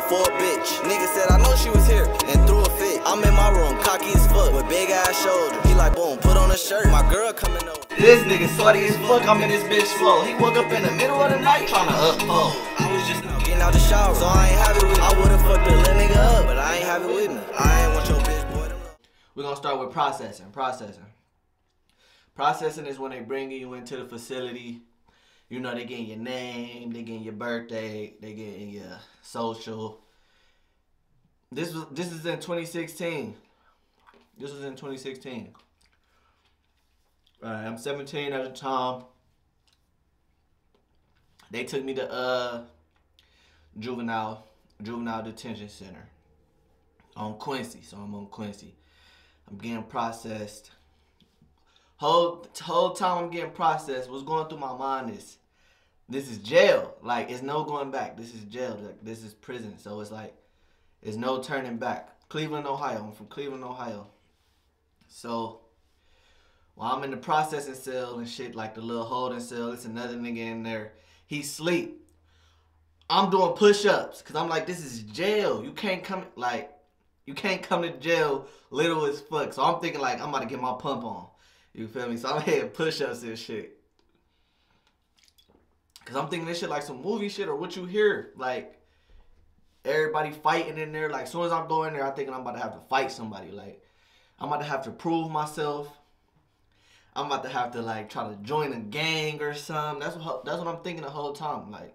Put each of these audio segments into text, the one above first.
for a bitch. Nigga said I know she was here and threw a fit. I'm in my room, cocky as fuck, with big ass shoulders. He like, boom, put on a shirt, my girl coming over. This nigga sweaty as fuck, I'm in this bitch flow. He woke up in the middle of the night tryna uphold. I was just getting out the shower, so I ain't happy with me. I would've fucked the little nigga up, but I ain't happy with me. I ain't want your bitch boy to know. We're gonna start with processing. Processing is when they bring you into the facility. You know, they getting your name, they getting your birthday, they getting your social. This is in 2016. This was in 2016. Alright, I'm 17 at the time. They took me to juvenile detention center on Quincy. So I'm on Quincy. I'm getting processed. Whole time I'm getting processed, what's going through my mind is, this is jail. Like, it's no going back. This is jail. Like, this is prison. So it's like, there's no turning back. Cleveland, Ohio. I'm from Cleveland, Ohio. So while I'm in the processing cell and shit, like the little holding cell, it's another nigga in there. He sleep. I'm doing push-ups because I'm like, this is jail. You can't come to jail little as fuck. So I'm thinking like, I'm about to get my pump on. You feel me? So I'm hitting push-ups and shit. Because I'm thinking this shit like some movie shit or what you hear. Like, everybody fighting in there. Like, as soon as I'm going there, I'm thinking I'm about to have to fight somebody. Like, I'm about to have to prove myself. I'm about to have to, like, try to join a gang or something. That's what I'm thinking the whole time. Like,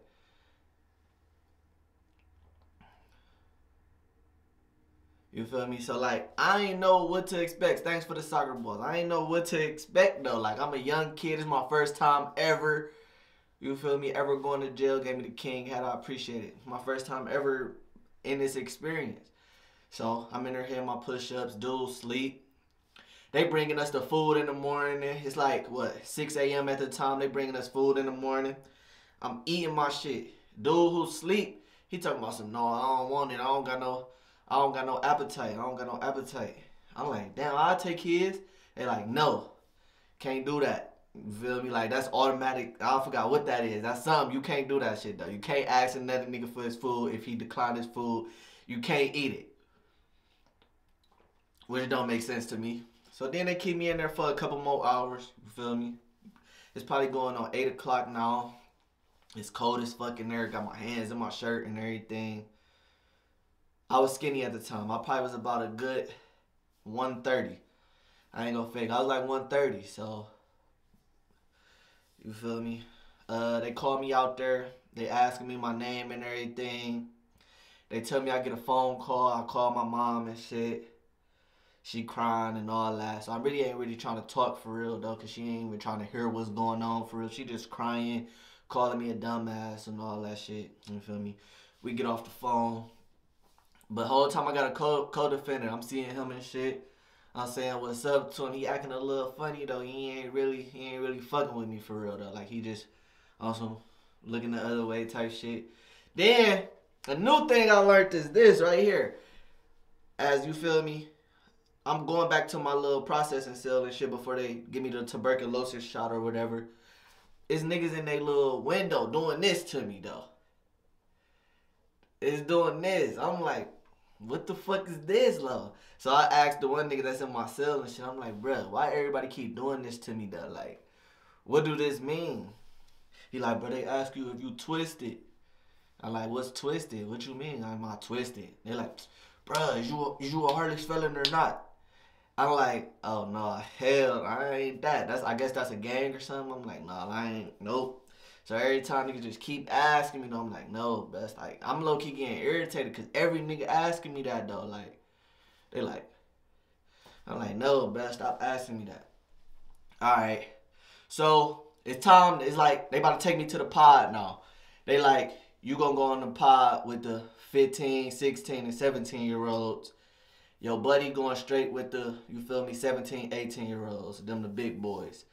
you feel me? So, like, I ain't know what to expect. Thanks for the soccer balls. I ain't know what to expect, though. Like, I'm a young kid. It's my first time ever, you feel me, ever going to jail. Gave me the king hat. I appreciate it. My first time ever in this experience. So, I'm in there hitting my push-ups, dude sleep. They bringing us the food in the morning. It's like, what, 6 a.m. at the time. They bringing us food in the morning. I'm eating my shit. Dude who sleep, he talking about some, no, I don't want it. I don't got no appetite. I'm like, damn, I'll take his. They like, no, can't do that. You feel me? Like, that's automatic. I forgot what that is. That's something. You can't do that shit, though. You can't ask another nigga for his food. If he declined his food, you can't eat it. Which don't make sense to me. So then they keep me in there for a couple more hours. You feel me? It's probably going on 8 o'clock now. It's cold as fuck in there. Got my hands in my shirt and everything. I was skinny at the time. I probably was about a good 130. I ain't gonna fake. I was like 130, so you feel me? They called me out there. They asking me my name and everything. They tell me I get a phone call. I call my mom and shit. She crying and all that. So I really ain't really trying to talk for real though, cause she ain't even trying to hear what's going on for real. She just crying, calling me a dumbass and all that shit. You feel me? We get off the phone. But the whole time I got a co-defendant. I'm seeing him and shit. I'm saying what's up to him. He acting a little funny though. He ain't really fucking with me for real though. Like, he just also looking the other way type shit. Then a new thing I learned is this right here. As you feel me, I'm going back to my little processing cell and shit before they give me the tuberculosis shot or whatever. It's niggas in their little window doing this to me though. It's doing this. I'm like, what the fuck is this, love? So I asked the one nigga that's in my cell and shit. I'm like, bruh, why everybody keep doing this to me, though? Like, what do this mean? He like, bro, they ask you if you twisted. I'm like, what's twisted? What you mean? I'm not twisted. They like, bruh, is you a heartless felon or not? I'm like, oh no, hell, I ain't that. I guess that's a gang or something. I'm like, nah, I ain't, nope. So every time niggas just keep asking me, though, I'm like, no, best. Like, I'm low-key getting irritated because every nigga asking me that, though. Like, they like, I'm like, no, best, stop asking me that. All right. So it's time. It's like they about to take me to the pod now. They like, you gonna go on the pod with the 15, 16, and 17-year-olds. Your buddy going straight with the, you feel me, 17, 18-year-olds. Them the big boys.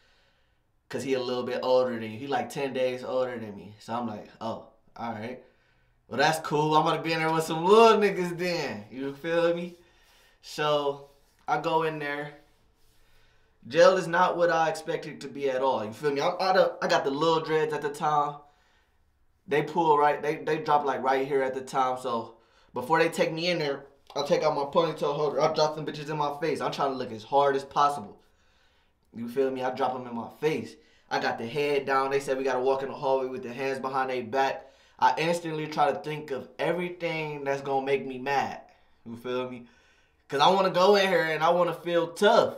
Because he a little bit older than you. He like 10 days older than me. So I'm like, oh, all right. Well, that's cool. I'm going to be in there with some little niggas then. You feel me? So I go in there. Jail is not what I expected it to be at all. You feel me? I got the little dreads at the time. They pull right. They drop like right here at the time. So Before they take me in there, I'll take out my ponytail holder. I'll drop them bitches in my face. I'm trying to look as hard as possible. You feel me? I drop them in my face. I got the head down. They said we got to walk in the hallway with the hands behind their back. I instantly try to think of everything that's going to make me mad. You feel me? Because I want to go in here and I want to feel tough.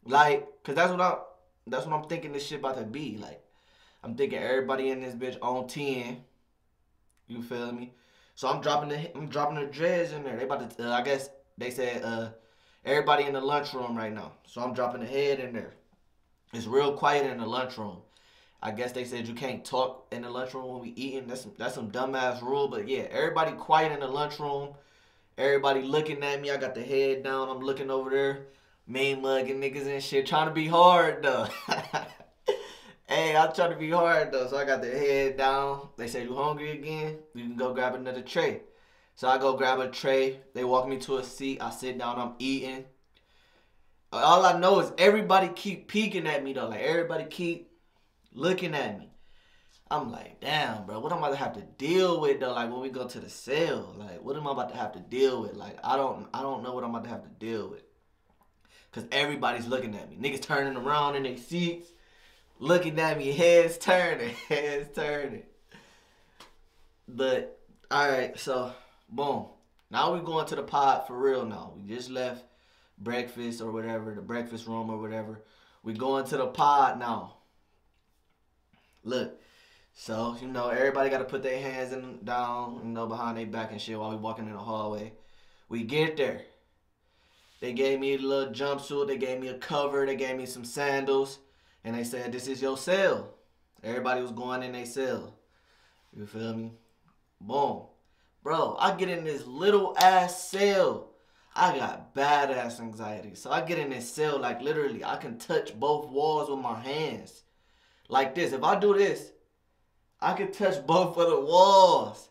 Like, because that's what I'm thinking this shit about to be. Like, I'm thinking everybody in this bitch on 10. You feel me? So I'm dropping the dreads in there. They about to, I guess they said everybody in the lunchroom right now. So I'm dropping the head in there. It's real quiet in the lunchroom. I guess they said you can't talk in the lunchroom when we eating. That's some dumbass rule. But yeah, everybody quiet in the lunchroom. Everybody looking at me. I got the head down. I'm looking over there. Mean mugging niggas and shit. Trying to be hard though. Hey, I'm trying to be hard though. So I got the head down. They said, you hungry again? You can go grab another tray. So I go grab a tray. They walk me to a seat. I sit down. I'm eating. All I know is everybody keep peeking at me though. Like everybody keep looking at me. I'm like, damn, bro, what am I about to have to deal with though? Like when we go to the cell, like what am I about to have to deal with? Like I don't know what I'm about to have to deal with. Cause everybody's looking at me. Niggas turning around in their seats, looking at me, heads turning. But alright, so boom. Now we going to the pod for real now. We just left breakfast or whatever, the breakfast room or whatever. We going to the pod now. Look, so, you know, everybody got to put their hands down, you know, behind their back and shit while we walking in the hallway. We get there. They gave me a little jumpsuit. They gave me a cover. They gave me some sandals. And they said, this is your cell. Everybody was going in their cell. You feel me? Boom. Bro, I get in this little ass cell. I got badass anxiety. So I get in this cell, like literally, I can touch both walls with my hands. Like this. If I do this, I can touch both of the walls.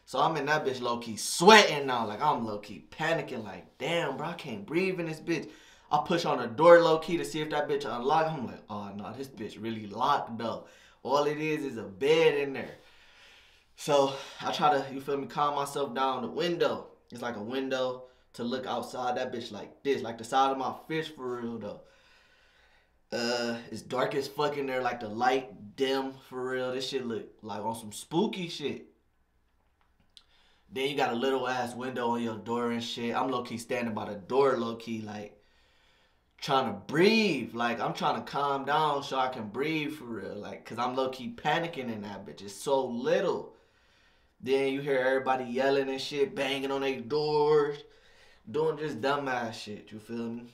So I'm in that bitch low-key sweating now. Like I'm low-key panicking. Like, damn, bro, I can't breathe in this bitch. I push on the door low-key to see if that bitch unlocked. I'm like, oh, no, this bitch really locked, though. All it is a bed in there. So I try to, you feel me, calm myself down. The window, it's like a window to look outside. That bitch like this, like the side of my fist for real, though. It's dark as fuck in there, like the light dim for real. This shit look like on some spooky shit. Then you got a little ass window on your door and shit. I'm low-key standing by the door low-key like trying to breathe. Like I'm trying to calm down so I can breathe for real. Like cause I'm low-key panicking in that bitch. It's so little. Then you hear everybody yelling and shit, banging on their doors, doing just dumbass shit, you feel me?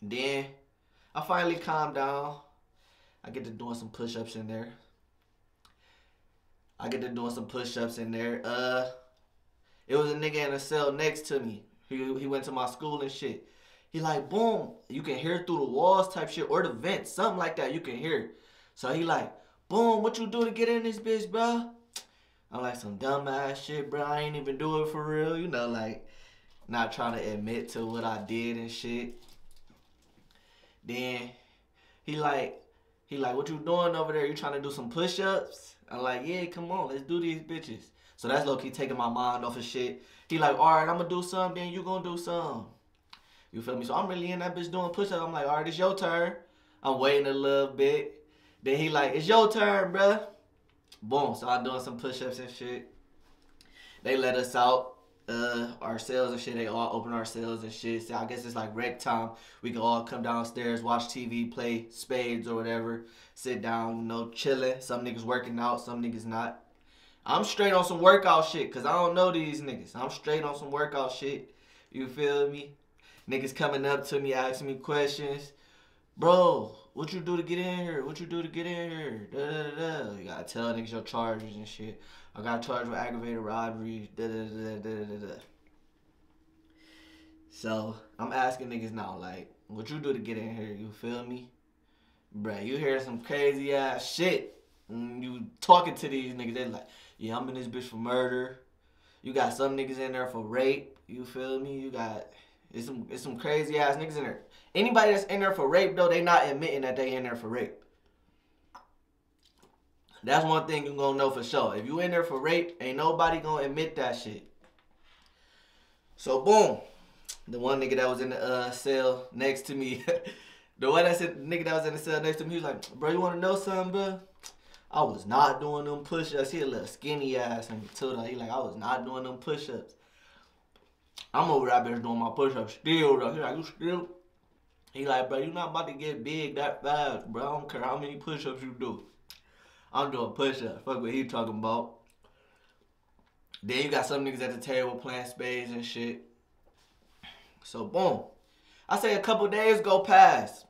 Then I finally calm down. I get to doing some push-ups in there. It was a nigga in a cell next to me. He went to my school and shit. He like, boom, you can hear through the walls type shit or the vents, something like that you can hear. So he like, boom, what you do to get in this bitch, bro? I'm like, some dumbass shit, bro. I ain't even do it for real. You know, like, not trying to admit to what I did and shit. Then he like, what you doing over there? You trying to do some push-ups? I'm like, yeah, come on, let's do these bitches. So that's low-key taking my mind off of shit. He like, all right, I'm gonna do something, then you gonna do something. You feel me? So I'm really in that bitch doing push-ups. I'm like, all right, it's your turn. I'm waiting a little bit. Then he like, it's your turn, bruh. Boom, so I'm doing some push-ups and shit. They let us out. Our cells and shit, they all open our cells and shit. So I guess it's like rec time. We can all come downstairs, watch TV, play spades or whatever, sit down, you know, chilling. Some niggas working out, some niggas not. I'm straight on some workout shit because I don't know these niggas. I'm straight on some workout shit. You feel me? Niggas coming up to me, asking me questions. Bro, what you do to get in here? What you do to get in here? Da, da, da, da. You gotta tell niggas your charges and shit. I got charged with aggravated robbery. Da, da, da, da, da, da. So, I'm asking niggas now, like, what you do to get in here? You feel me? Bruh, you hear some crazy ass shit. You talking to these niggas, they like, yeah, I'm in this bitch for murder. You got some niggas in there for rape. You feel me? You got, it's some crazy ass niggas in there. Anybody that's in there for rape, though, they not admitting that they in there for rape. That's one thing you gonna know for sure. If you in there for rape, ain't nobody gonna admit that shit. So boom, the one nigga that was in the cell next to me, the one that said nigga that was in the cell next to me, he was like, bro, you wanna know something, bro? I was not doing them push-ups. He a little skinny ass and too. He like, I was not doing them push-ups. I'm over that bitch doing my push-ups still though. He like, you still? He like, bro, you not about to get big that fast, bro. I don't care how many push-ups you do. I'm doing push-ups. Fuck what he talking about. Then you got some niggas at the table playing spades and shit. So boom. I say a couple days go past.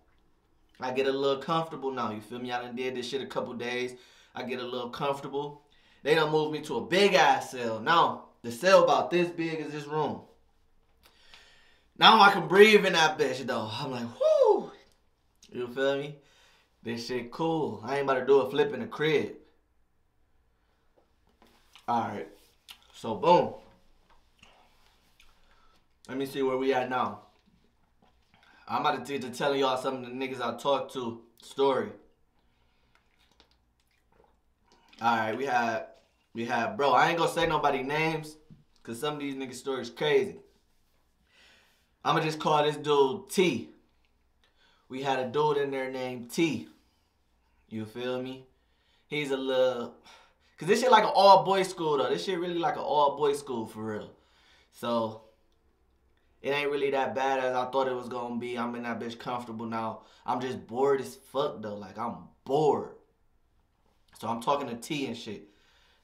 I get a little comfortable now. You feel me? I done did this shit a couple days. I get a little comfortable. They done moved me to a big ass cell. Now, the cell about this big as this room. Now I can breathe in that bitch though. I'm like, whoo. You feel me? This shit cool. I ain't about to do a flip in the crib. Alright. So boom. Let me see where we at now. I'm about to tell y'all some of the niggas I talked to story. Alright, we had, bro, I ain't gonna say nobody names, cause some of these niggas stories crazy. I'ma just call this dude T. We had a dude in there named T. You feel me? He's a little, cause this shit like an all-boys school though. This shit really like an all-boys school for real. So, it ain't really that bad as I thought it was gonna be. I'm in that bitch comfortable now. I'm just bored as fuck though. Like, I'm bored. So I'm talking to T and shit.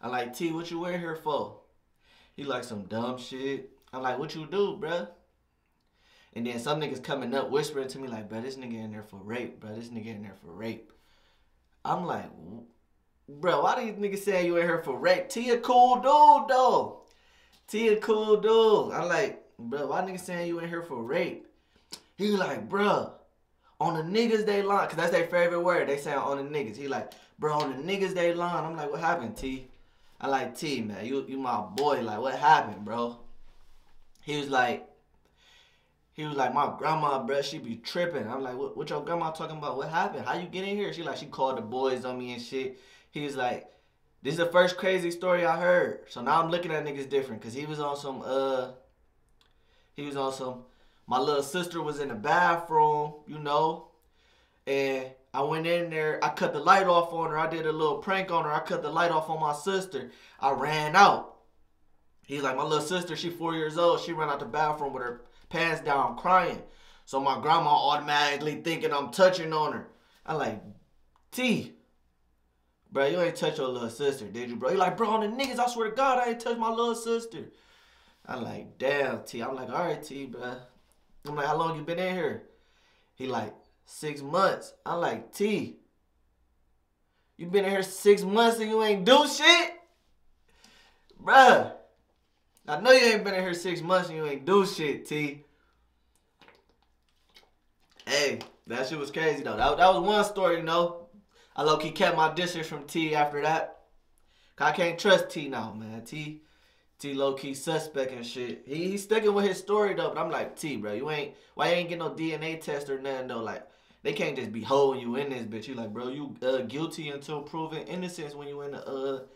I'm like, T, what you in here for? He like, some dumb shit. I'm like, what you do, bruh? And then some niggas coming up whispering to me like, bruh, this nigga in there for rape, bruh. This nigga in there for rape. I'm like, bruh, why these niggas saying you in here for rape? T a cool dude though. T a cool dude. I'm like, bruh, why niggas saying you in here for rape? He like, bruh, on the niggas they lying. Cause that's their favorite word. They say on the niggas. He like, bruh, on the niggas they lying. I'm like, what happened, T? I like, T, man, you my boy. Like, what happened, bro? He was like, my grandma, bruh, she be tripping. I'm like, what your grandma talking about? What happened? How you get in here? She like, she called the boys on me and shit. He was like, this is the first crazy story I heard. So now I'm looking at niggas different. Cause he was on some, my little sister was in the bathroom, you know. And I went in there, I cut the light off on her. I did a little prank on her. I cut the light off on my sister. I ran out. He's like, my little sister, she 4 years old. She ran out the bathroom with her pants down crying. So my grandma automatically thinking I'm touching on her. I like, T, bro, you ain't touch your little sister, did you, bro? He like, bro, on the niggas, I swear to God, I ain't touch my little sister. I'm like, damn, T. I'm like, all right, T, bro. I'm like, how long you been in here? He like, 6 months. I'm like, T, you been in here 6 months and you ain't do shit? Bruh, I know you ain't been in here 6 months and you ain't do shit, T. Hey, that shit was crazy, though. That was one story, you know. I low-key kept my distance from T after that. Cause I can't trust T now, man. T low-key suspect and shit. He's sticking with his story, though. But I'm like, T, bro, why you ain't get no DNA test or nothing, though? Like, they can't just be holding you in this bitch. You like, bro, you guilty until proven innocence when you in the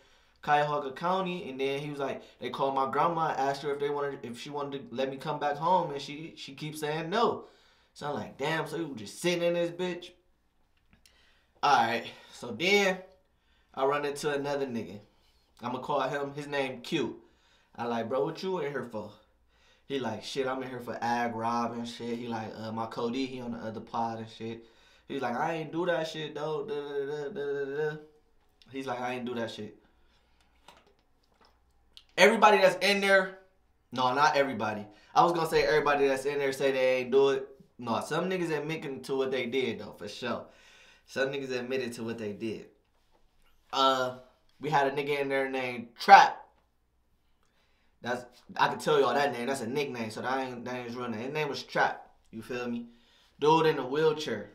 Cuyahoga County. And then he was like, they called my grandma, asked her if she wanted to let me come back home, and she keeps saying no. So I'm like, damn, so you were just sitting in this bitch? Alright, so then I run into another nigga. I'ma call him, his name Q. I like, bro, what you in here for? He like, shit, I'm in here for ag rob and shit. He like, my Cody, he on the other pod and shit. He's like, I ain't do that shit, though. He's like, I ain't do that shit. Everybody that's in there, no, not everybody. I was gonna say everybody that's in there say they ain't do it. No, some niggas admitting to what they did, though, for sure. Some niggas admitted to what they did. We had a nigga in there named Trap. I can tell y'all that name. That's a nickname, so that ain't his real name. His name was Trap. You feel me? Dude in a wheelchair.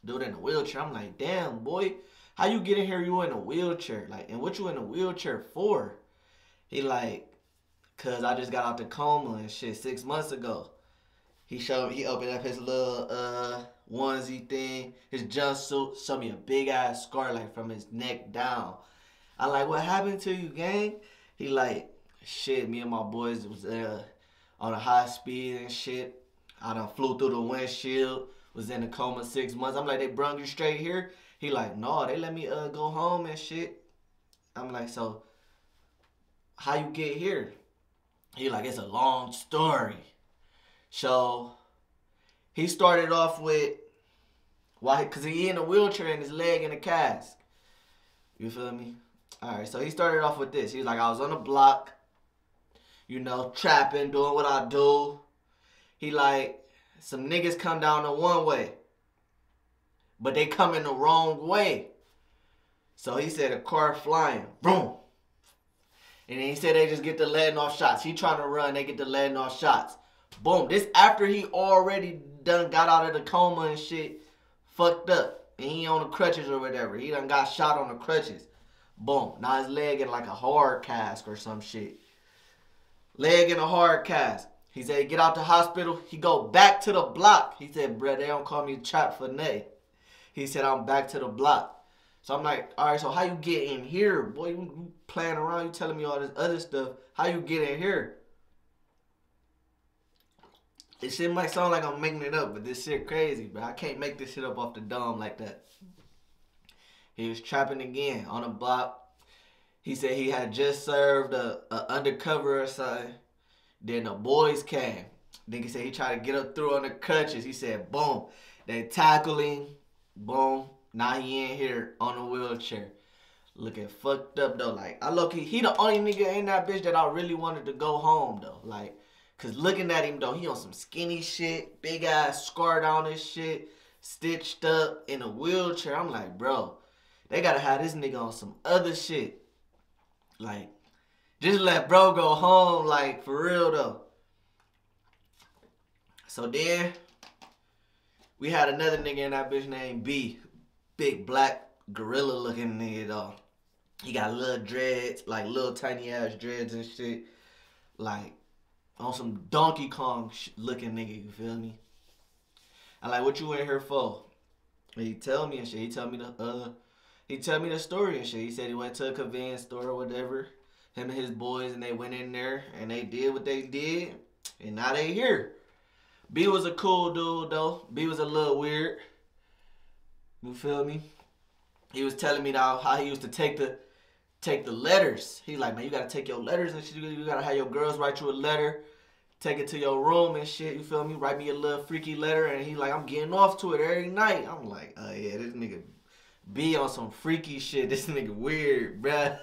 I'm like, damn, boy. How you get in here? You in a wheelchair. Like, and what you in a wheelchair for? He like, cause I just got out the coma and shit 6 months ago. He opened up his little onesie thing, his jumpsuit, showed me a big ass scar like from his neck down. I like, what happened to you, gang? He like, shit, me and my boys was on a high speed and shit. I done flew through the windshield, was in a coma 6 months. I'm like, they brung you straight here? He like, no, they let me go home and shit. I'm like, so how you get here? He like, it's a long story. So he started off with why, cause he in a wheelchair and his leg in a cast. You feel me? All right, so he started off with this. He was like, I was on the block, you know, trapping, doing what I do. He like, some niggas come down the one way, but they come in the wrong way. So he said a car flying, boom. And then he said they just get to letting off shots. He trying to run, they get to letting off shots. Boom. This after he already done got out of the coma and shit, fucked up. And he on the crutches or whatever. He done got shot on the crutches. Boom. Now his leg in like a hard cast or some shit. Leg in a hard cast. He said, get out the hospital. He go back to the block. He said, bruh, they don't call me Trap for nay. He said, I'm back to the block. So I'm like, all right, so how you get in here? Boy, you playing around. You telling me all this other stuff. How you get in here? This shit might sound like I'm making it up, but this shit crazy, bro. I can't make this shit up off the dome like that. He was trapping again on the block. He said he had just served a undercover or something. Then the boys came. Nigga said he tried to get up through on the crutches. He said, boom. They tackling. Boom. Now he in here on a wheelchair. Looking fucked up, though. Like, I low-key, he the only nigga in that bitch that I really wanted to go home, though. Like, because looking at him, though, he on some skinny shit. Big ass scar down his shit. Stitched up in a wheelchair. I'm like, bro, they got to have this nigga on some other shit. Like, just let bro go home, like, for real, though. So then, we had another nigga in that bitch named B. Big black gorilla looking nigga, though. He got little dreads, like little tiny ass dreads and shit. Like, on some Donkey Kong looking nigga, you feel me? I like, what you in here for? And he tell me and shit. He tell me the story and shit. He said he went to a convenience store or whatever. Him and his boys, and they went in there and they did what they did, and now they here. B was a cool dude though. B was a little weird. You feel me? He was telling me now how he used to take the letters. He like, man, you gotta take your letters and shit. You gotta have your girls write you a letter, take it to your room and shit. You feel me? Write me a little freaky letter, and he like, I'm getting off to it every night. I'm like, oh yeah, this nigga B on some freaky shit. This nigga weird, bruh.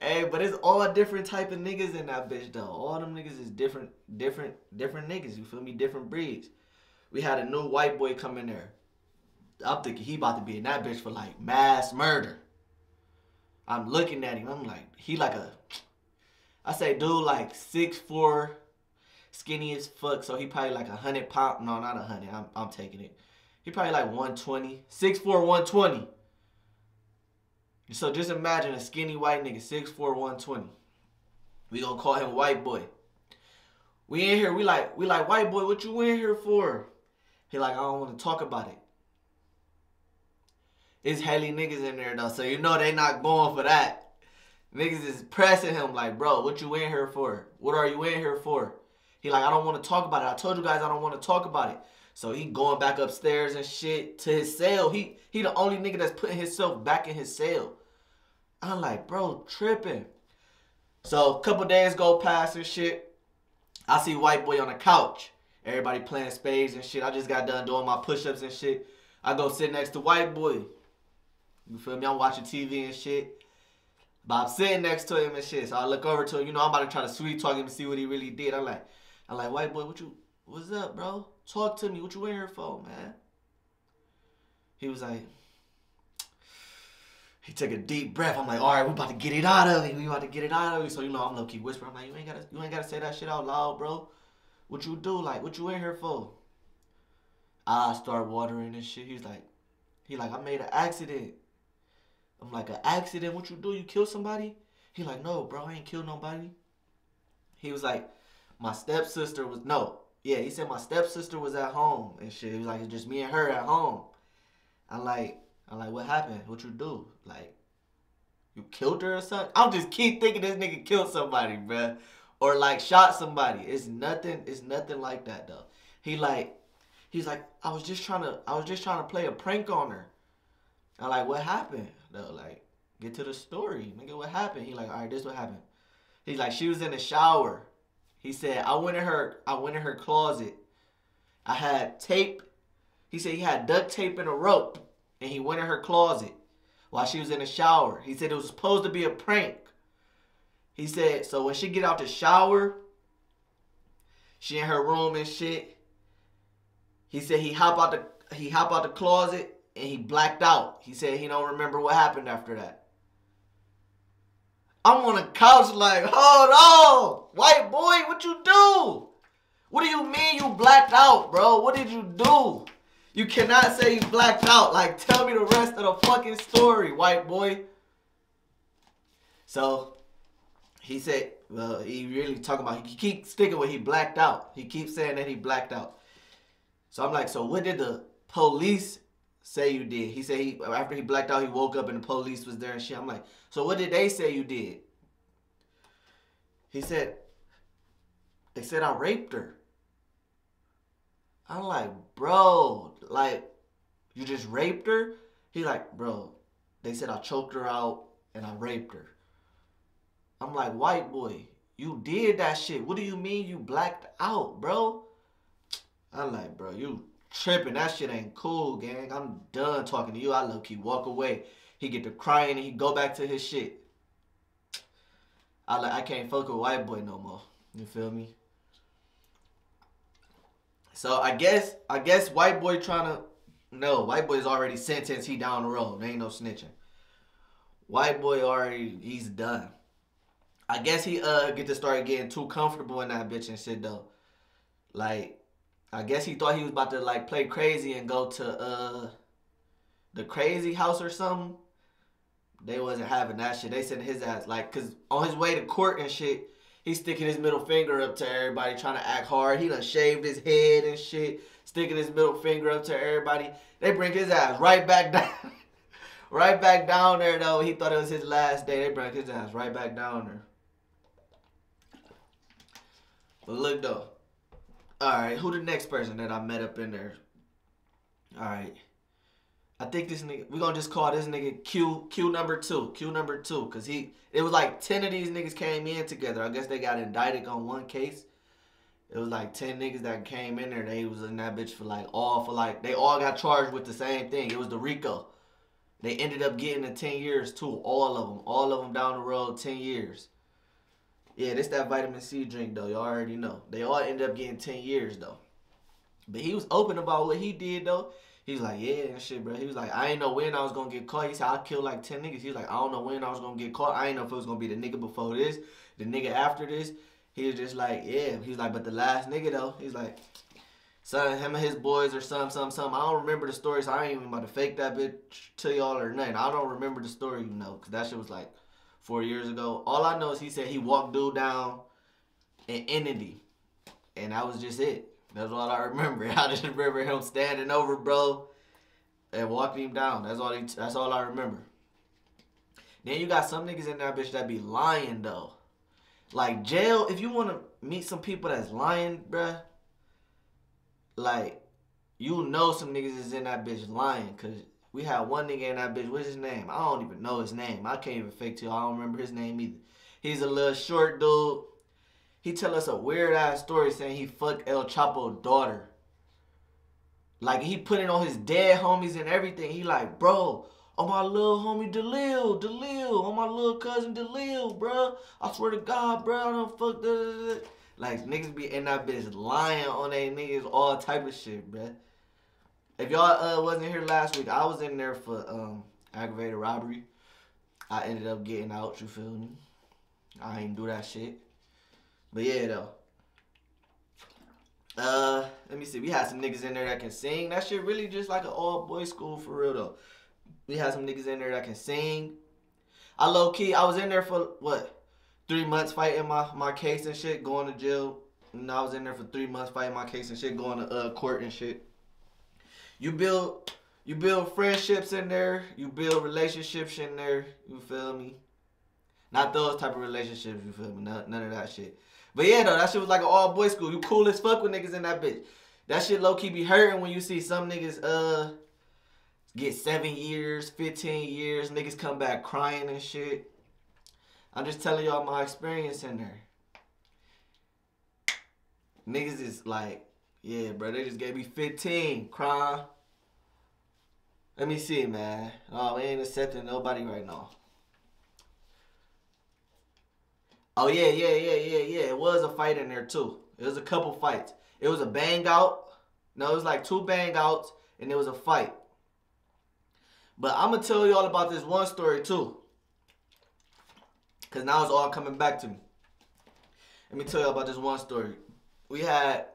Hey, but it's all different type of niggas in that bitch though. All them niggas is different niggas. You feel me? Different breeds. We had a new white boy come in there. I'm thinking he about to be in that bitch for like mass murder. I'm looking at him. I'm like, he like I say dude like 6'4", skinny as fuck. So he probably like 100 pounds. No, not 100. I'm taking it. He probably like 120. 6'4", 120. So just imagine a skinny white nigga, 6'4", 120. We gonna call him white boy. We in here, we like, white boy, what you in here for? He like, I don't want to talk about it. It's hella niggas in there though, so you know they not going for that. Niggas is pressing him like, bro, what you in here for? What are you in here for? He like, I don't want to talk about it. I told you guys I don't want to talk about it. So he going back upstairs and shit to his cell. He the only nigga that's putting himself back in his cell. I'm like, bro, tripping. So a couple days go past and shit. I see white boy on the couch. Everybody playing spades and shit. I just got done doing my push-ups and shit. I go sit next to white boy. You feel me? I'm watching TV and shit. But I'm sitting next to him and shit. So I look over to him. You know, I'm about to try to sweet talk him and see what he really did. I'm like, white boy, what's up, bro? Talk to me. What you in here for, man? He was like, he took a deep breath. I'm like, all right, we about to get it out of him. We about to get it out of him. So, you know, I'm low-key whispering. I'm like, you ain't gotta say that shit out loud, bro. What you do? Like, what you in here for? I start watering and shit. He like, I made an accident. I'm like, an accident? What you do? You kill somebody? He like, no, bro, I ain't killed nobody. He was like, my stepsister was, he said my stepsister was at home and shit. He was like, it's just me and her at home. I'm like, what happened? What you do? Like, You killed her or something? I'm just keep thinking this nigga killed somebody, bruh. Or like shot somebody. It's nothing like that though. He's like, I was just trying to play a prank on her. I'm like, what happened? Though, like, get to the story. Nigga, what happened? He like, all right, this what happened. He's like, she was in the shower. He said, I went in her closet. I had tape. He said he had duct tape and a rope. And he went in her closet while she was in the shower. He said it was supposed to be a prank. He said, so when she get out the shower, she in her room and shit. He said he hop out the closet and he blacked out. He said he don't remember what happened after that. I'm on the couch like, hold on, white boy, what you do? What do you mean you blacked out, bro? What did you do? You cannot say you blacked out. Like, tell me the rest of the fucking story, white boy. So, he said, well, he really talking about, he keeps sticking with he blacked out. He keeps saying that he blacked out. So I'm like, so what did the police say you did? He said after he blacked out, he woke up and the police was there and shit. I'm like, so what did they say you did? He said, they said I raped her. I'm like, bro, like, you just raped her? He like, bro, they said I choked her out and I raped her. I'm like, white boy, you did that shit. What do you mean you blacked out, bro? I'm like, bro, you tripping. That shit ain't cool, gang. I'm done talking to you. I low-key walk away. He get to crying and he go back to his shit. I can't fuck with white boy no more. You feel me? So I guess white boy white boy's already sentenced. He down the road. There ain't no snitching. White boy he's done. I guess he get to start getting too comfortable in that bitch and shit though. Like, I guess he thought he was about to like play crazy and go to the crazy house or something. They wasn't having that shit. They sent his ass like, cause on his way to court and shit, he's sticking his middle finger up to everybody, trying to act hard. He done shaved his head and shit, sticking his middle finger up to everybody. They bring his ass right back down. Right back down there, though. He thought it was his last day. They bring his ass right back down there. But look, though. Alright, who the next person that I met up in there? Alright. I think this nigga, we gonna just call this nigga Q number 2. Q number 2. Because it was like 10 of these niggas came in together. I guess they got indicted on one case. It was like 10 niggas that came in there. They was in that bitch they all got charged with the same thing. It was the RICO. They ended up getting the 10 years too. All of them. All of them down the road, 10 years. Yeah, this that vitamin C drink though. Y'all already know. They all ended up getting 10 years though. But he was open about what he did though. He was like, yeah, and shit, bro. He was like, I ain't know when I was gonna get caught. He said, I killed like 10 niggas. He was like, I don't know when I was gonna get caught. I ain't know if it was gonna be the nigga before this, the nigga after this. He was just like, yeah. He was like, but the last nigga though, he's like, son, him and his boys or something. I don't remember the story, so I ain't even about to fake that bitch to y'all or nothing. I don't remember the story, you know, because that shit was like 4 years ago. All I know is he said he walked dude down in Entity, and that was just it. That's all I remember. I just remember him standing over, bro, and walking him down. That's all I remember. Then you got some niggas in that bitch that be lying, though. Like, jail, if you want to meet some people that's lying, bruh, like, you know some niggas is in that bitch lying. Because we had one nigga in that bitch. What's his name? I don't even know his name. I can't even fake to you. I don't remember his name either. He's a little short dude. He tell us a weird-ass story saying he fucked El Chapo's daughter. Like, he put it on his dead homies and everything. He like, bro, on my little homie Dalil, on my little cousin Dalil, bro. I swear to God, bro, I done fucked that. Like, niggas be in that bitch lying on they niggas, all type of shit, bro. If y'all wasn't here last week, I was in there for aggravated robbery. I ended up getting out, you feel me? I ain't do that shit. But yeah, though. Let me see. We had some niggas in there that can sing. That shit really just like an all-boys school for real, though. We had some niggas in there that can sing. I was in there for, 3 months fighting my case and shit, going to jail. And I was in there for 3 months fighting my case and shit, going to court and shit. You build You build friendships in there. You build relationships in there. You feel me? Not those type of relationships. You feel me? None of that shit. But yeah, though, that shit was like an all boys school. You cool as fuck with niggas in that bitch. That shit low key be hurting when you see some niggas get 7 years, 15 years. Niggas come back crying and shit. I'm just telling y'all my experience in there. Niggas is like, yeah, bro, they just gave me 15, crying. Let me see, man. Oh, we ain't accepting nobody right now. Oh, yeah. It was a fight in there, too. It was a couple fights. It was a bang out. No, it was like 2 bang outs, and there was a fight. But I'm going to tell y'all about this one story, too. Because now it's all coming back to me. Let me tell y'all about this one story. We had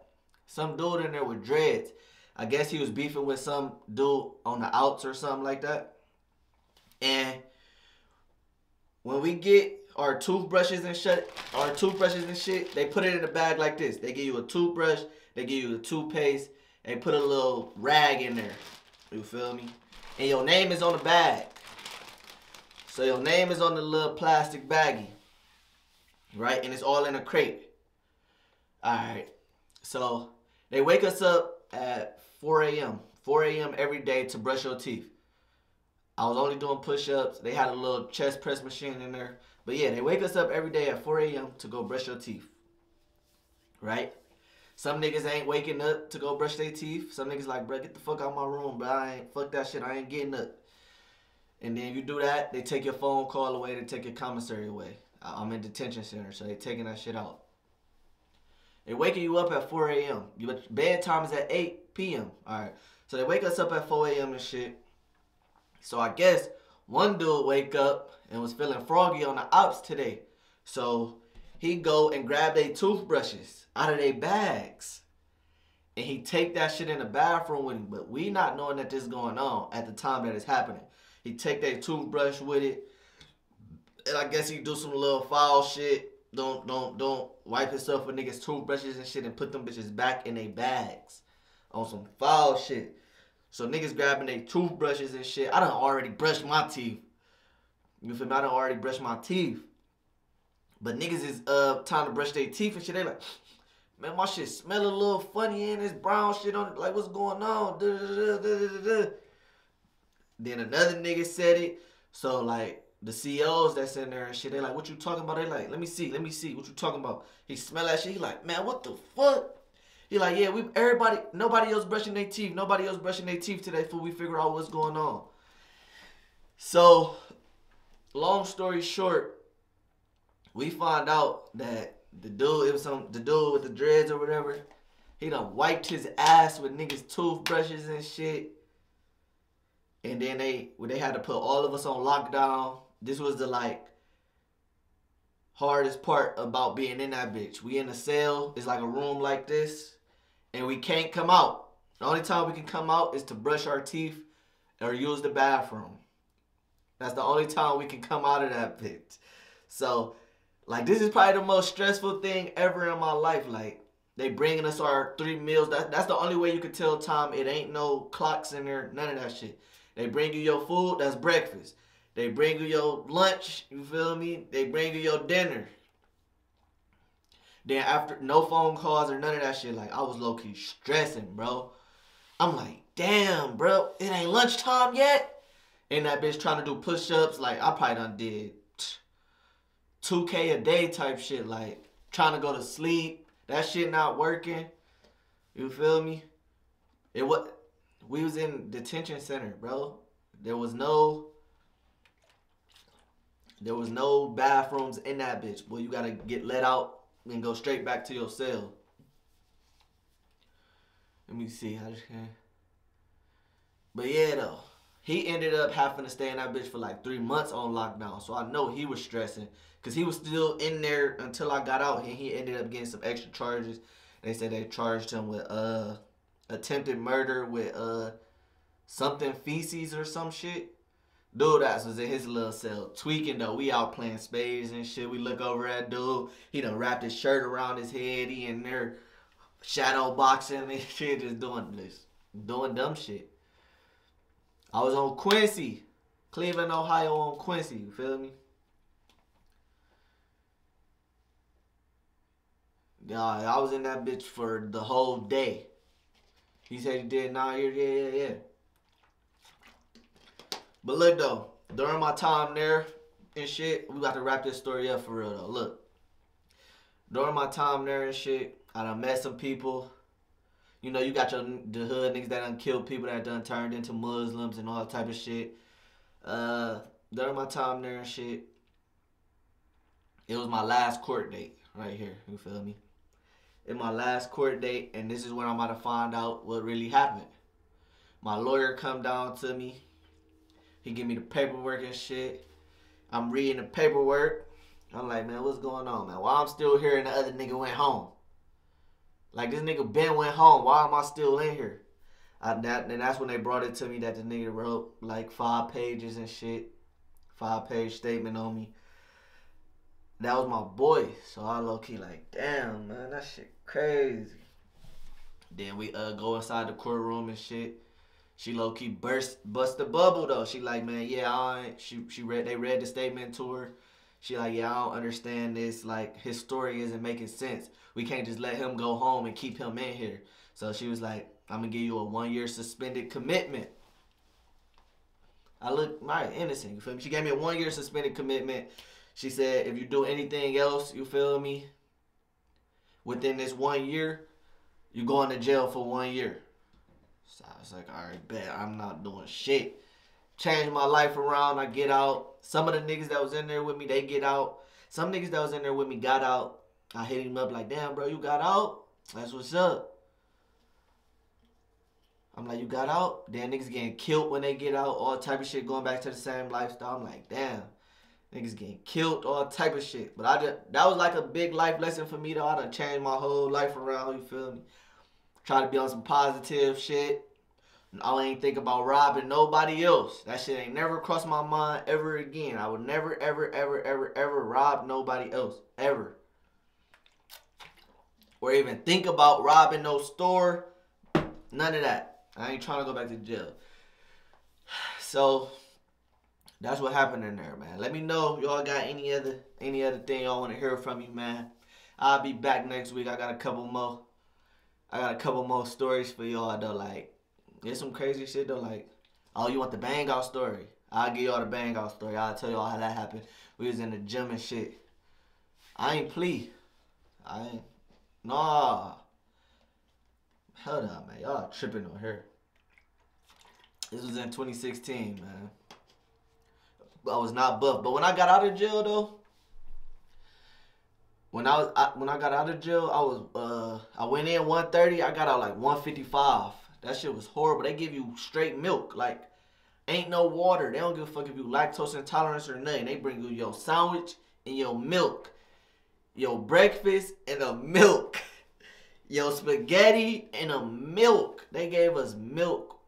some dude in there with dreads. I guess he was beefing with some dude on the outs or something like that. And when we get our toothbrushes and shit, they put it in a bag like this. They give you a toothbrush, they give you a toothpaste, they put a little rag in there. You feel me? And your name is on the bag. So your name is on the little plastic baggie. Right? And it's all in a crate. Alright. So they wake us up at 4 a.m. 4 a.m. every day to brush your teeth. I was only doing push-ups. They had a little chest press machine in there. But yeah, they wake us up every day at 4 a.m. to go brush your teeth. Right? Some niggas ain't waking up to go brush their teeth. Some niggas like, bro, get the fuck out of my room, bro. Fuck that shit. I ain't getting up. And then you do that, they take your phone call away, they take your commissary away. I'm in detention center, so they taking that shit out. They waking you up at 4 a.m. Your bedtime is at 8 p.m. Alright. So they wake us up at 4 a.m. and shit. So I guess one dude wake up and was feeling froggy on the ops today. So he go and grab their toothbrushes out of their bags. And he take that shit in the bathroom with him. But we not knowing that this is going on at the time that it's happening. He take their toothbrush with it. And I guess he do some little foul shit. Don't wipe himself with niggas' toothbrushes and shit and put them bitches back in their bags. On some foul shit. So niggas grabbing their toothbrushes and shit. I done already brushed my teeth. You feel me? I done already brushed my teeth. But niggas is time to brush their teeth and shit. They like, man, my shit smell a little funny and this brown shit on it. Like, what's going on? Then another nigga said it. So like the CEOs that's in there and shit, they like, what you talking about? They like, let me see. What you talking about? He smell that shit. He like, man, what the fuck? He like, yeah, nobody else brushing their teeth. Nobody else brushing their teeth today before we figure out what's going on. So, long story short, we find out that the dude with the dreads or whatever, he done wiped his ass with niggas' toothbrushes and shit. And then they had to put all of us on lockdown. This was the like hardest part about being in that bitch. We in a cell. It's like a room like this. And we can't come out. The only time we can come out is to brush our teeth or use the bathroom. That's the only time we can come out of that bitch. So, like, this is probably the most stressful thing ever in my life. Like, they bringing us our 3 meals. That's the only way you can tell time. It ain't no clocks in there. None of that shit. They bring you your food. That's breakfast. They bring you your lunch. You feel me? They bring you your dinner. Then after, no phone calls or none of that shit. Like, I was low-key stressing, bro. I'm like, damn, bro. It ain't lunchtime yet? And that bitch trying to do push-ups. Like, I probably done did 2K a day type shit. Like, trying to go to sleep. That shit not working. You feel me? We was in detention center, bro. There was no bathrooms in that bitch. Boy, you gotta get let out and go straight back to your cell. Let me see. But yeah, though. He ended up having to stay in that bitch for like 3 months on lockdown. So I know he was stressing. Because he was still in there until I got out. And he ended up getting some extra charges. They said they charged him with attempted murder with something feces or some shit. Dude that was in his little cell tweaking though. We out playing spades and shit. We look over at dude. He done wrapped his shirt around his head. He in there shadow boxing and shit, just doing dumb shit. I was on Quincy. Cleveland, Ohio on Quincy. You feel me? Yeah, I was in that bitch for the whole day. He said he did 9 years. Yeah. But look, though. During my time there and shit, we got to wrap this story up for real, though. Look. During my time there and shit, I done met some people. You know, you got the hood niggas that done killed people that done turned into Muslims and all type of shit. During my time there and shit, it was my last court date right here. You feel me? In my last court date, and this is when I'm about to find out what really happened. My lawyer come down to me. He give me the paperwork and shit. I'm reading the paperwork. I'm like, man, what's going on, man? Why I'm still here and the other nigga went home? Like, this nigga Ben went home. Why am I still in here? And that's when they brought it to me that the nigga wrote like 5 pages and shit. 5-page statement on me. That was my boy. So I low-key like, damn, man, that shit crazy. Then we go inside the courtroom and shit. She low-key bust the bubble, though. She like, man, yeah, they read the statement to her. She like, yeah, I don't understand this. Like, his story isn't making sense. We can't just let him go home and keep him in here. So she was like, I'm going to give you a 1-year suspended commitment. I look right, innocent, you feel me? She gave me a 1-year suspended commitment. She said, if you do anything else, you feel me, within this 1 year, you going to jail for 1 year. So I was like, all right, bet, I'm not doing shit. Changed my life around, I get out. Some of the niggas that was in there with me, they get out. Some niggas that was in there with me got out. I hit him up like, damn, bro, you got out? That's what's up. I'm like, you got out? Damn, niggas getting killed when they get out. All type of shit, going back to the same lifestyle. I'm like, damn. Niggas getting killed, all type of shit. But that was like a big life lesson for me, though. I done changed my whole life around, you feel me? Try to be on some positive shit. I ain't think about robbing nobody else. That shit ain't never crossed my mind ever again. I would never, ever rob nobody else. Ever. Or even think about robbing no store. None of that. I ain't trying to go back to jail. So, that's what happened in there, man. Let me know if y'all got any other thing y'all want to hear from me, man. I'll be back next week. I got a couple more stories for y'all, though. Like, there's some crazy shit, though. Like, oh, you want the bang out story? I'll give y'all the bang out story. I'll tell y'all how that happened. We was in the gym and shit. I ain't plea. Nah. Hold on, man. Y'all tripping on her. This was in 2016, man. I was not buff. But when I got out of jail, though, when I got out of jail, I went in 130. I got out like 155. That shit was horrible. They give you straight milk. Like, ain't no water. They don't give a fuck if you lactose intolerance or nothing. They bring you your sandwich and your milk. Your breakfast and a milk. Your spaghetti and a milk. They gave us milk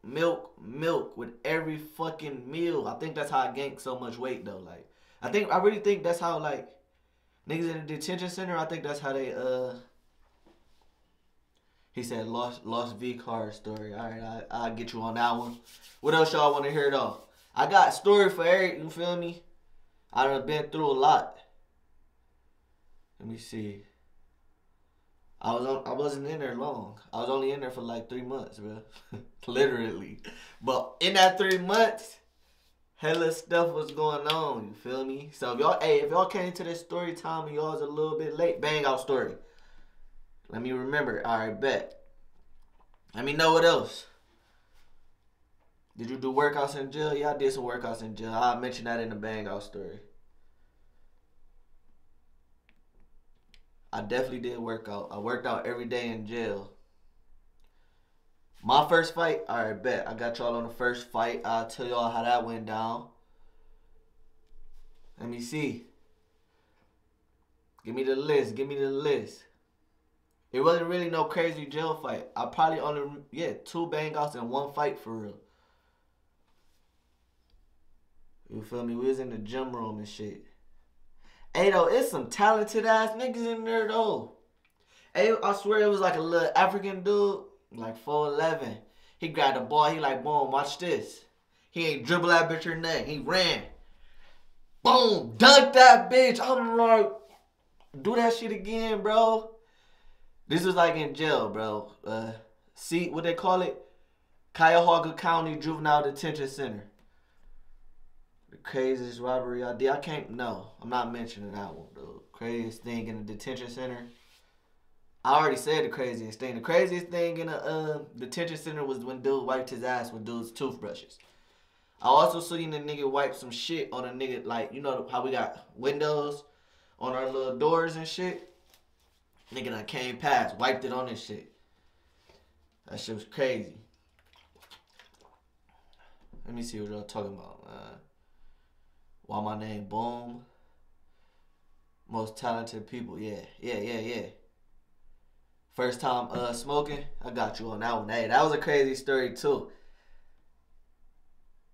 with every fucking meal. I think that's how I gained so much weight, though. Like, I really think that's how, like, niggas in the detention center, I think that's how they, he said lost V card story. All right, I'll get you on that one. What else y'all want to hear, though? I got story for Eric, you feel me? I done been through a lot. Let me see. I wasn't in there long. I was only in there for like 3 months, bro. Literally. But in that 3 months, hella stuff was going on, you feel me? So if y'all came to this story time and y'all was a little bit late, bang out story. Let me remember. Alright, bet. Let me know what else. Did you do workouts in jail? Yeah, I did some workouts in jail. I'll mention that in the bang out story. I definitely did work out. I worked out every day in jail. My first fight, alright, bet. I got y'all on the first fight. I'll tell y'all how that went down. Let me see. Give me the list. It wasn't really no crazy jail fight. I probably only, 2 bang outs and 1 fight for real. You feel me? We was in the gym room and shit. Hey, though, it's some talented ass niggas in there, though. Hey, I swear it was like a little African dude, like 4'11". He grabbed the ball. He like, boom, watch this. He ain't dribble that bitch or nothing. He ran. Boom. Dunked that bitch. I'm like, do that shit again, bro. This was like in jail, bro. See what they call it? Cuyahoga County Juvenile Detention Center. The craziest robbery I did. I'm not mentioning that one, though. Craziest thing in the detention center. I already said the craziest thing. The craziest thing in a detention center was when dude wiped his ass with dude's toothbrushes. I also seen the nigga wipe some shit on a nigga, like, you know how we got windows on our little doors and shit? Nigga that came past, wiped it on this shit. That shit was crazy. Let me see what y'all talking about, man. Why my name Boom? Most talented people, yeah. First time smoking, I got you on that one. Hey, that was a crazy story too.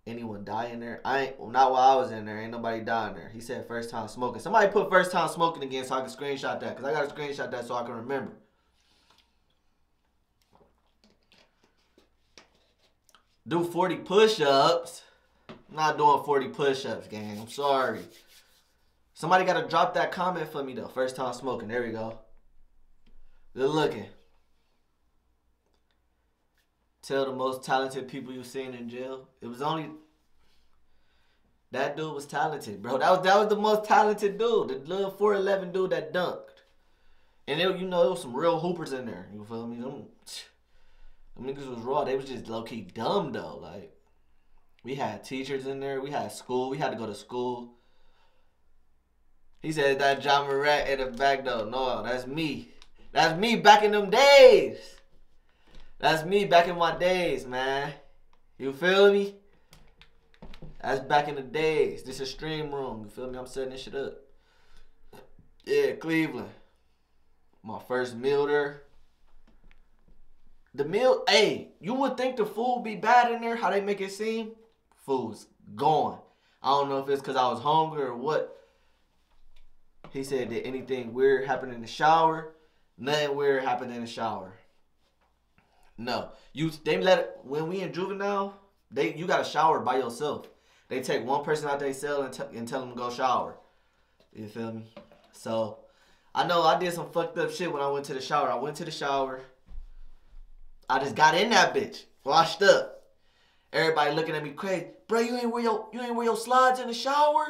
Anyone die in there? Not while I was in there. Ain't nobody die in there. He said first time smoking. Somebody put first time smoking again so I can screenshot that. Because I got to screenshot that so I can remember. Do 40 push-ups. I'm not doing 40 push-ups, gang. I'm sorry. Somebody got to drop that comment for me, though. First time smoking. There we go. Good looking. Tell the most talented people you've seen in jail. It was only... That dude was talented, bro. That was the most talented dude. The little 4'11" dude that dunked. And there was some real hoopers in there. You feel me? Them niggas was raw. They was just low-key dumb, though. Like, we had teachers in there. We had school. We had to go to school. He said that John Morant in the back, though. No, that's me. That's me back in them days. That's me back in my days, man. You feel me? That's back in the days. This is stream room. You feel me? I'm setting this shit up. Yeah, Cleveland. My first meal there. The meal, hey, you would think the food be bad in there, how they make it seem? Food's gone. I don't know if it's because I was hungry or what. He said, did anything weird happen in the shower? Nothing weird happened in the shower. No. When we in juvenile, you got to shower by yourself. They take one person out their cell and tell them to go shower. You feel me? So, I know I did some fucked up shit when I went to the shower. I went to the shower. I just got in that bitch. Washed up. Everybody looking at me crazy. Bro, you ain't wear your slides in the shower?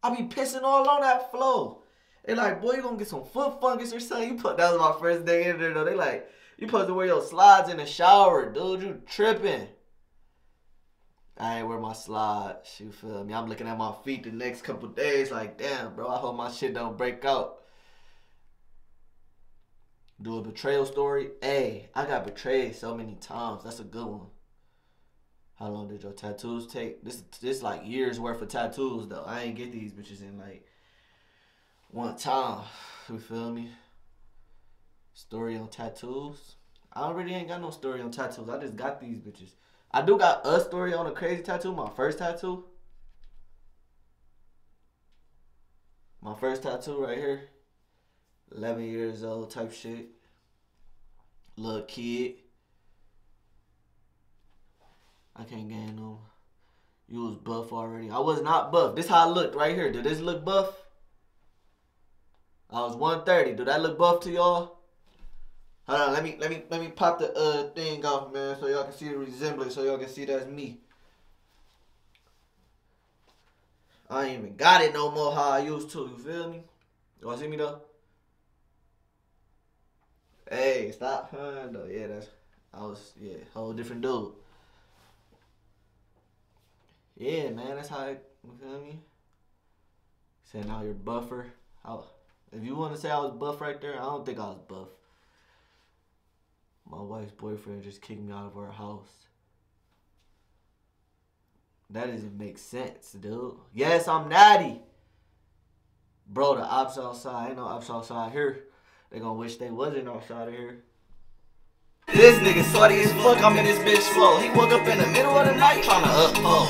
I be pissing all on that floor. They like, boy, you gonna get some foot fungus or something? That was my first day in there though. They like, you supposed to wear your slides in the shower, dude. You tripping. I ain't wear my slides. You feel me? I'm looking at my feet the next couple days like, damn, bro, I hope my shit don't break out. Do a betrayal story. Hey, I got betrayed so many times. That's a good one. How long did your tattoos take? This like years worth of tattoos though. I ain't get these bitches in like one time. You feel me? Story on tattoos. I really ain't got no story on tattoos. I just got these bitches. I do got a story on a crazy tattoo. My first tattoo. My first tattoo right here. 11 years old type shit. Little kid. I can't gain no. You was buff already. I was not buff. This how I looked right here. Did this look buff? I was 130. Do that look buff to y'all? Hold on, let me pop the thing off, man, so y'all can see the resemblance, so y'all can see that's me. I ain't even got it no more how I used to. You feel me? Y'all see me though? Hey, stop though. Yeah, whole different dude. Yeah, man, that's how you feel me? Saying how you're buffer. If you want to say I was buff right there, I don't think I was buff. My wife's boyfriend just kicked me out of our house. That doesn't make sense, dude. Yes, I'm natty. Bro, the ops outside. Ain't no ops outside here. They gonna wish they wasn't outside of here. This nigga sweaty as fuck. I'm in this bitch flow. He woke up in the middle of the night trying to upload.